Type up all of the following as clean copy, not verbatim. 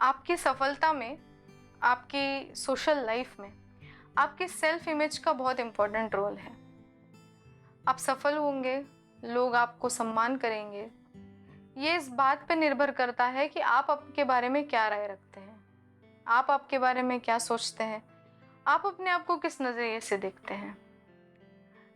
आपकी सफलता में, आपकी सोशल लाइफ में, आपकी सेल्फ इमेज का बहुत इम्पोर्टेंट रोल है। आप सफल होंगे, लोग आपको सम्मान करेंगे। ये इस बात पे निर्भर करता है कि आप आपके बारे में क्या राय रखते हैं, आप आपके बारे में क्या सोचते हैं, आप अपने आप को किस नज़रिए से देखते हैं।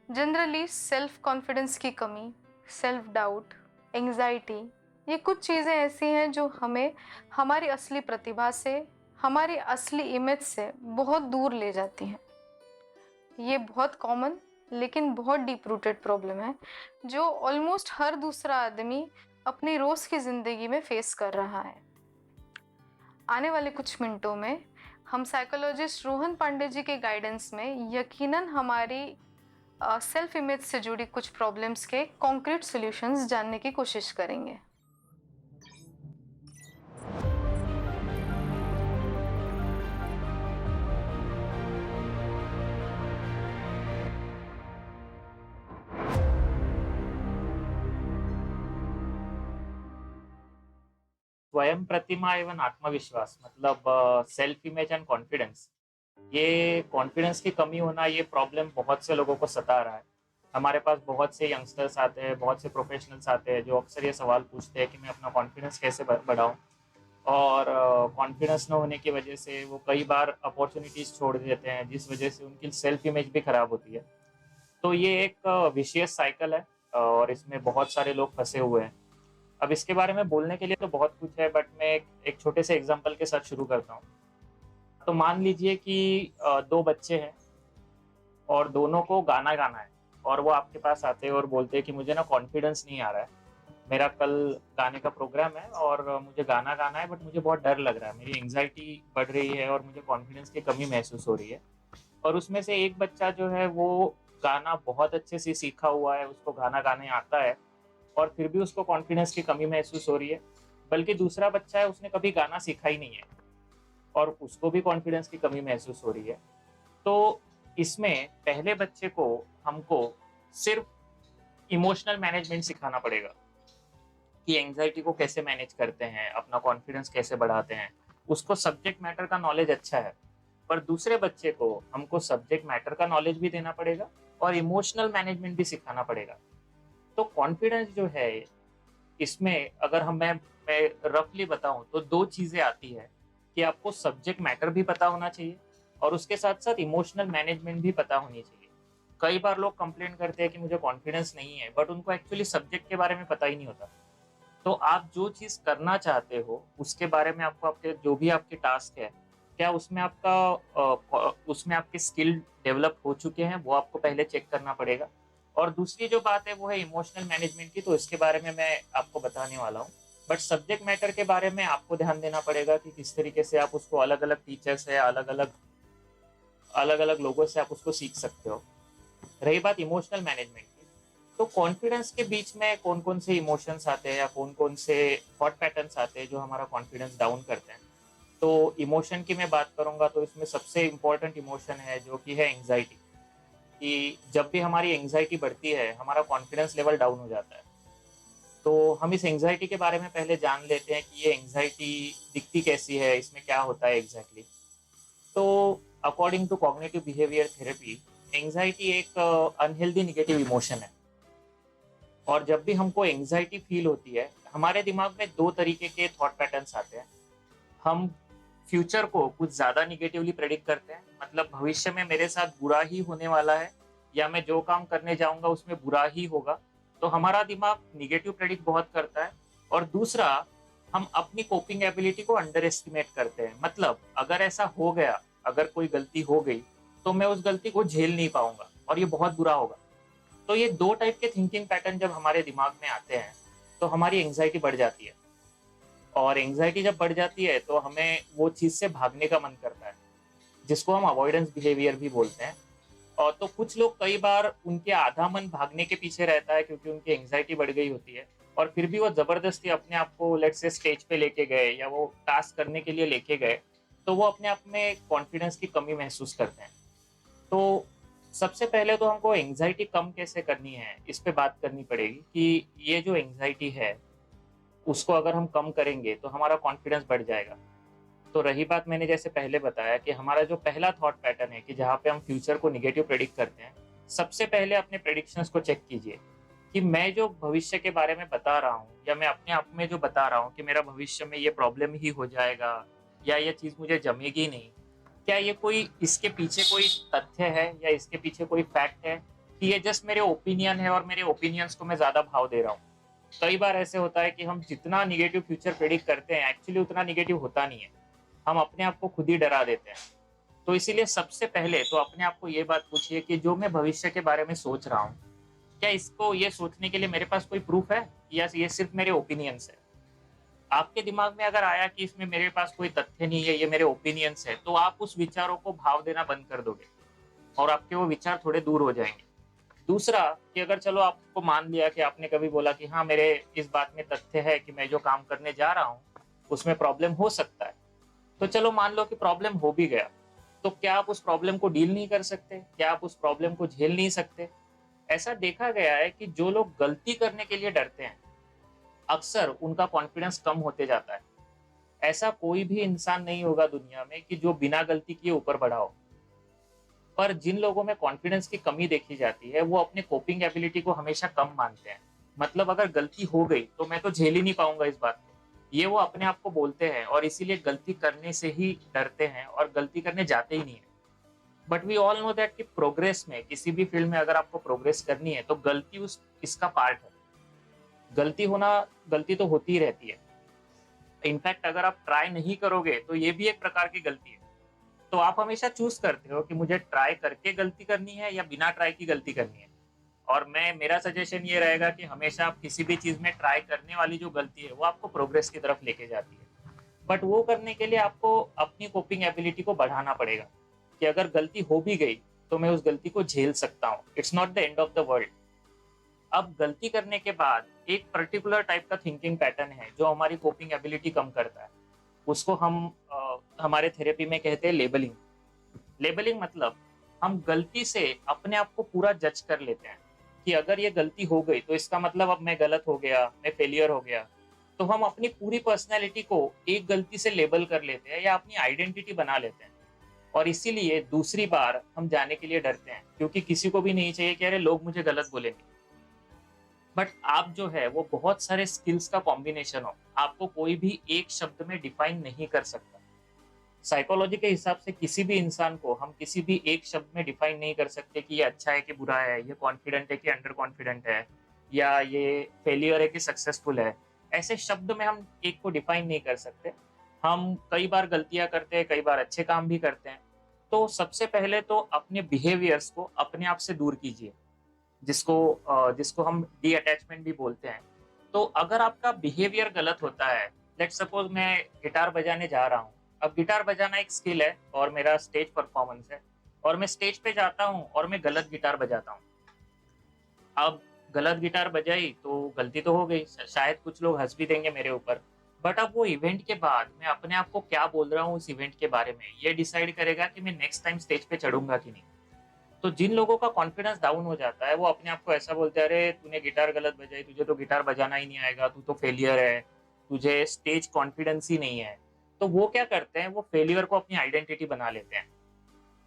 जनरली सेल्फ कॉन्फिडेंस की कमी, सेल्फ डाउट, एंग्जाइटी, ये कुछ चीज़ें ऐसी हैं जो हमें हमारी असली प्रतिभा से, हमारी असली इमेज से बहुत दूर ले जाती हैं। ये बहुत कॉमन लेकिन बहुत डीप रूटेड प्रॉब्लम है जो ऑलमोस्ट हर दूसरा आदमी अपनी रोज़ की ज़िंदगी में फेस कर रहा है। आने वाले कुछ मिनटों में हम साइकोलॉजिस्ट रोहन पांडे जी के गाइडेंस में यकीनन हमारी सेल्फ इमेज से जुड़ी कुछ प्रॉब्लम्स के कॉन्क्रीट सॉल्यूशंस जानने की कोशिश करेंगे। स्वयं प्रतिमा एवं आत्मविश्वास मतलब सेल्फ इमेज एंड कॉन्फिडेंस। ये कॉन्फिडेंस की कमी होना, ये प्रॉब्लम बहुत से लोगों को सता रहा है। हमारे पास बहुत से यंगस्टर्स आते हैं, बहुत से प्रोफेशनल्स आते हैं जो अक्सर ये सवाल पूछते हैं कि मैं अपना कॉन्फिडेंस कैसे बढ़ाऊं। और कॉन्फिडेंस न होने की वजह से वो कई बार अपॉर्चुनिटीज छोड़ देते हैं, जिस वजह से उनकी सेल्फ इमेज भी खराब होती है। तो ये एक विशेष साइकिल है और इसमें बहुत सारे लोग फंसे हुए हैं। अब इसके बारे में बोलने के लिए तो बहुत कुछ है, बट मैं एक छोटे से एग्जांपल के साथ शुरू करता हूँ। तो मान लीजिए कि दो बच्चे हैं और दोनों को गाना गाना है, और वो आपके पास आते हैं और बोलते हैं कि मुझे ना कॉन्फिडेंस नहीं आ रहा है, मेरा कल गाने का प्रोग्राम है और मुझे गाना गाना है, बट मुझे बहुत डर लग रहा है, मेरी एंग्जाइटी बढ़ रही है और मुझे कॉन्फिडेंस की कमी महसूस हो रही है। और उसमें से एक बच्चा जो है वो गाना बहुत अच्छे से सीखा हुआ है, उसको गाना गाने आता है, और फिर भी उसको कॉन्फिडेंस की कमी महसूस हो रही है। बल्कि दूसरा बच्चा है, उसने कभी गाना सीखा ही नहीं है और उसको भी कॉन्फिडेंस की कमी महसूस हो रही है। तो इसमें पहले बच्चे को हमको सिर्फ इमोशनल मैनेजमेंट सिखाना पड़ेगा कि एंग्जाइटी को कैसे मैनेज करते हैं, अपना कॉन्फिडेंस कैसे बढ़ाते हैं। उसको सब्जेक्ट मैटर का नॉलेज अच्छा है, पर दूसरे बच्चे को हमको सब्जेक्ट मैटर का नॉलेज भी देना पड़ेगा और इमोशनल मैनेजमेंट भी सिखाना पड़ेगा। तो कॉन्फिडेंस जो है, इसमें अगर मैं रफली बताऊं तो दो चीजें आती है कि आपको सब्जेक्ट मैटर भी पता होना चाहिए और उसके साथ साथ इमोशनल मैनेजमेंट भी पता होनी चाहिए। कई बार लोग कंप्लेंट करते हैं कि मुझे कॉन्फिडेंस नहीं है, बट उनको एक्चुअली सब्जेक्ट के बारे में पता ही नहीं होता। तो आप जो चीज करना चाहते हो उसके बारे में आपको, आपके जो भी आपके टास्क है, क्या उसमें उसमें आपके स्किल डेवलप हो चुके हैं, वो आपको पहले चेक करना पड़ेगा। और दूसरी जो बात है वो है इमोशनल मैनेजमेंट की, तो इसके बारे में मैं आपको बताने वाला हूँ। बट सब्जेक्ट मैटर के बारे में आपको ध्यान देना पड़ेगा कि किस तरीके से आप उसको अलग अलग टीचर से, अलग अलग लोगों से आप उसको सीख सकते हो। रही बात इमोशनल मैनेजमेंट की, तो कॉन्फिडेंस के बीच में कौन कौन से इमोशंस आते हैं या कौन कौन से थॉट पैटर्न्स आते हैं जो हमारा कॉन्फिडेंस डाउन करते हैं। तो इमोशन की मैं बात करूंगा तो इसमें सबसे इम्पोर्टेंट इमोशन है जो कि है एंग्जाइटी। कि जब भी हमारी एंग्जाइटी बढ़ती है, हमारा कॉन्फिडेंस लेवल डाउन हो जाता है। तो हम इस एंग्जाइटी के बारे में पहले जान लेते हैं कि ये एंग्जाइटी दिखती कैसी है, इसमें क्या होता है एग्जैक्टली। तो according to cognitive behaviour therapy, anxiety एक अनहेल्दी निगेटिव इमोशन है। और जब भी हमको एंग्जाइटी फील होती है, हमारे दिमाग में दो तरीके के थॉट पैटर्न्स आते हैं। हम फ्यूचर को कुछ ज्यादा निगेटिवली प्रेडिक्ट करते हैं, मतलब भविष्य में मेरे साथ बुरा ही होने वाला है या मैं जो काम करने जाऊंगा उसमें बुरा ही होगा। तो हमारा दिमाग निगेटिव प्रेडिक्ट बहुत करता है। और दूसरा, हम अपनी कोपिंग एबिलिटी को अंडर एस्टिमेट करते हैं, मतलब अगर ऐसा हो गया, अगर कोई गलती हो गई तो मैं उस गलती को झेल नहीं पाऊंगा और ये बहुत बुरा होगा। तो ये दो टाइप के थिंकिंग पैटर्न जब हमारे दिमाग में आते हैं तो हमारी एंग्जाइटी बढ़ जाती है। और एंग्जाइटी जब बढ़ जाती है तो हमें वो चीज से भागने का मन करता है, जिसको हम अवॉइडेंस बिहेवियर भी बोलते हैं। और तो कुछ लोग, कई बार उनके आधा मन भागने के पीछे रहता है क्योंकि उनकी एंग्जाइटी बढ़ गई होती है, और फिर भी वो जबरदस्ती अपने आप को लेट्स से स्टेज पे लेके गए या वो टास्क करने के लिए लेके गए, तो वो अपने आप में कॉन्फिडेंस की कमी महसूस करते हैं। तो सबसे पहले तो हमको एंग्जाइटी कम कैसे करनी है इस पे बात करनी पड़ेगी कि ये जो एंग्जाइटी है उसको अगर हम कम करेंगे तो हमारा कॉन्फिडेंस बढ़ जाएगा। तो रही बात, मैंने जैसे पहले बताया कि हमारा जो पहला थॉट पैटर्न है कि जहाँ पे हम फ्यूचर को नेगेटिव प्रेडिक्ट करते हैं, सबसे पहले अपने प्रेडिक्शंस को चेक कीजिए कि मैं जो भविष्य के बारे में बता रहा हूँ या मैं अपने आप में जो बता रहा हूँ कि मेरा भविष्य में ये प्रॉब्लम ही हो जाएगा या ये चीज़ मुझे जमेगी नहीं, क्या ये कोई इसके पीछे कोई तथ्य है या इसके पीछे कोई फैक्ट है कि ये जस्ट मेरे ओपिनियन है और मेरे ओपिनियंस को मैं ज़्यादा भाव दे रहा हूँ। कई बार ऐसे होता है कि हम जितना निगेटिव फ्यूचर प्रेडिक्ट करते हैं एक्चुअली उतना निगेटिव होता नहीं है, हम अपने आप को खुद ही डरा देते हैं। तो इसीलिए सबसे पहले तो अपने आप को ये बात पूछिए कि जो मैं भविष्य के बारे में सोच रहा हूँ, क्या इसको ये सोचने के लिए मेरे पास कोई प्रूफ है या ये सिर्फ मेरे ओपिनियंस है। आपके दिमाग में अगर आया कि इसमें मेरे पास कोई तथ्य नहीं है, ये मेरे ओपिनियंस है, तो आप उस विचारों को भाव देना बंद कर दोगे और आपके वो विचार थोड़े दूर हो जाएंगे। दूसरा, कि अगर चलो आपको मान लिया कि आपने कभी बोला कि हाँ, मेरे इस बात में तथ्य है कि मैं जो काम करने जा रहा हूँ उसमें प्रॉब्लम हो सकता है, तो चलो मान लो कि प्रॉब्लम हो भी गया, तो क्या आप उस प्रॉब्लम को डील नहीं कर सकते? क्या आप उस प्रॉब्लम को झेल नहीं सकते? ऐसा देखा गया है कि जो लोग गलती करने के लिए डरते हैं, अक्सर उनका कॉन्फिडेंस कम होते जाता है। ऐसा कोई भी इंसान नहीं होगा दुनिया में कि जो बिना गलती किए ऊपर बढ़ा हो। पर जिन लोगों में कॉन्फिडेंस की कमी देखी जाती है, वो अपने कोपिंग एबिलिटी को हमेशा कम मानते हैं। मतलब अगर गलती हो गई तो मैं तो झेल ही नहीं पाऊंगा इस बात को, ये वो अपने आप को बोलते हैं और इसीलिए गलती करने से ही डरते हैं और गलती करने जाते ही नहीं है। But we all know that कि प्रोग्रेस में, किसी भी फील्ड में अगर आपको प्रोग्रेस करनी है तो गलती उस इसका पार्ट है। गलती तो होती ही रहती है। इनफैक्ट अगर आप ट्राई नहीं करोगे तो ये भी एक प्रकार की गलती है। तो आप हमेशा चूज करते हो कि मुझे ट्राई करके गलती करनी है या बिना ट्राई की गलती करनी है। और मेरा सजेशन ये रहेगा कि हमेशा आप किसी भी चीज में ट्राई करने वाली जो गलती है वो आपको प्रोग्रेस की तरफ लेके जाती है। बट वो करने के लिए आपको अपनी कोपिंग एबिलिटी को बढ़ाना पड़ेगा कि अगर गलती हो भी गई तो मैं उस गलती को झेल सकता हूँ। It's not the end of the world. अब गलती करने के बाद एक पर्टिकुलर टाइप का थिंकिंग पैटर्न है जो हमारी कोपिंग एबिलिटी कम करता है। उसको हम हमारे थेरेपी में कहते हैं लेबलिंग। लेबलिंग मतलब हम गलती से अपने आप को पूरा जज कर लेते हैं कि अगर ये गलती हो गई तो इसका मतलब अब मैं गलत हो गया, मैं फेलियर हो गया। तो हम अपनी पूरी पर्सनैलिटी को एक गलती से लेबल कर लेते हैं या अपनी आइडेंटिटी बना लेते हैं। और इसीलिए दूसरी बार हम जाने के लिए डरते हैं, क्योंकि किसी को भी नहीं चाहिए कि अरे लोग मुझे गलत बोलेंगे। बट आप जो है वो बहुत सारे स्किल्स का कॉम्बिनेशन हो, आपको कोई भी एक शब्द में डिफाइन नहीं कर सकता। साइकोलॉजी के हिसाब से किसी भी इंसान को हम किसी भी एक शब्द में डिफाइन नहीं कर सकते कि ये अच्छा है कि बुरा है, ये कॉन्फिडेंट है कि अंडर कॉन्फिडेंट है, या ये फेलियर है कि सक्सेसफुल है। ऐसे शब्द में हम एक को डिफाइन नहीं कर सकते। हम कई बार गलतियां करते हैं, कई बार अच्छे काम भी करते हैं। तो सबसे पहले तो अपने बिहेवियर्स को अपने आप से दूर कीजिए, जिसको हम डी अटैचमेंट भी बोलते हैं। तो अगर आपका बिहेवियर गलत होता है, लेट्स सपोज मैं गिटार बजाने जा रहा हूँ। अब गिटार बजाना एक स्किल है और मेरा स्टेज परफॉर्मेंस है, और मैं स्टेज पे जाता हूँ और मैं गलत गिटार बजाता हूँ। अब गलत गिटार बजाई तो गलती तो हो गई, शायद कुछ लोग हंस भी देंगे मेरे ऊपर। बट अब वो इवेंट के बाद मैं अपने आप को क्या बोल रहा हूँ उस इवेंट के बारे में, ये डिसाइड करेगा कि मैं नेक्स्ट टाइम स्टेज पे चढ़ूंगा कि नहीं। तो जिन लोगों का कॉन्फिडेंस डाउन हो जाता है वो अपने आप को ऐसा बोलते हैं, अरे तूने गिटार गलत बजाई, तुझे तो गिटार बजाना ही नहीं आएगा, तू तो फेलियर है, तुझे स्टेज कॉन्फिडेंस ही नहीं है। तो वो क्या करते हैं, वो फेलियर को अपनी आइडेंटिटी बना लेते हैं।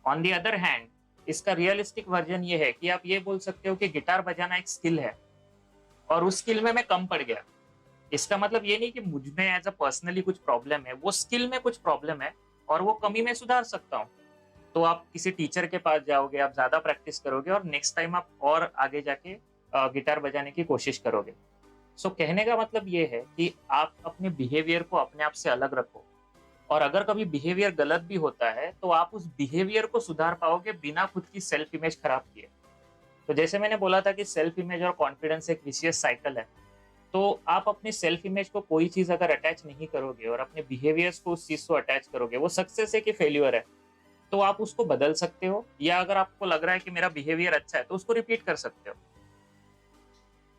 ऑन दी अदर हैंड, इसका रियलिस्टिक वर्जन ये है कि आप ये बोल सकते हो कि गिटार बजाना एक स्किल है और उस स्किल में मैं कम पड़ गया। इसका मतलब ये नहीं कि मुझ में एज अ पर्सनली कुछ प्रॉब्लम है, वो स्किल में कुछ प्रॉब्लम है और वो कमी मैं सुधार सकता हूँ। तो आप किसी टीचर के पास जाओगे, आप ज्यादा प्रैक्टिस करोगे और नेक्स्ट टाइम आप और आगे जाके गिटार बजाने की कोशिश करोगे। सो कहने का मतलब ये है कि आप अपने बिहेवियर को अपने आप से अलग रखो, और अगर कभी बिहेवियर गलत भी होता है तो आप उस बिहेवियर को सुधार पाओगे बिना खुद की सेल्फ इमेज खराब किए। तो जैसे मैंने बोला था कि सेल्फ इमेज और कॉन्फिडेंस एक विशियस साइकिल है। तो आप अपनी सेल्फ इमेज को कोई चीज अगर अटैच नहीं करोगे और अपने बिहेवियर्स को उस चीज को अटैच करोगे, वो सक्सेस है कि फेल्यूर है, तो आप उसको बदल सकते हो। या अगर आपको लग रहा है कि मेरा बिहेवियर अच्छा है तो उसको रिपीट कर सकते हो।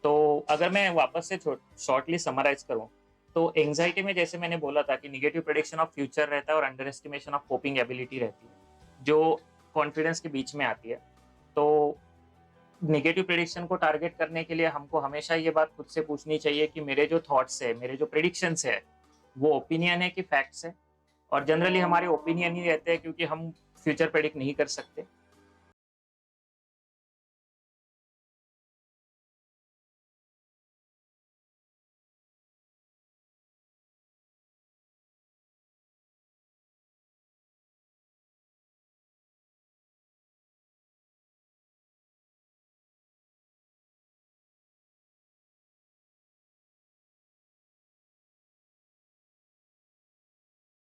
तो अगर मैं वापस से शॉर्टली समराइज करूं, तो एंजाइटी में जैसे मैंने बोला था कि निगेटिव प्रेडिक्शन ऑफ फ्यूचर रहता है और under estimation of coping ability रहती है जो कॉन्फिडेंस के बीच में आती है। तो निगेटिव प्रेडिक्शन को टारगेट करने के लिए हमको हमेशा ये बात खुद से पूछनी चाहिए कि मेरे जो थॉट्स है, मेरे जो प्रेडिक्शंस है, वो ओपिनियन है कि फैक्ट्स है। और जनरली हमारे ओपिनियन ही रहते हैं क्योंकि हम फ्यूचर प्रेडिक्ट नहीं कर सकते।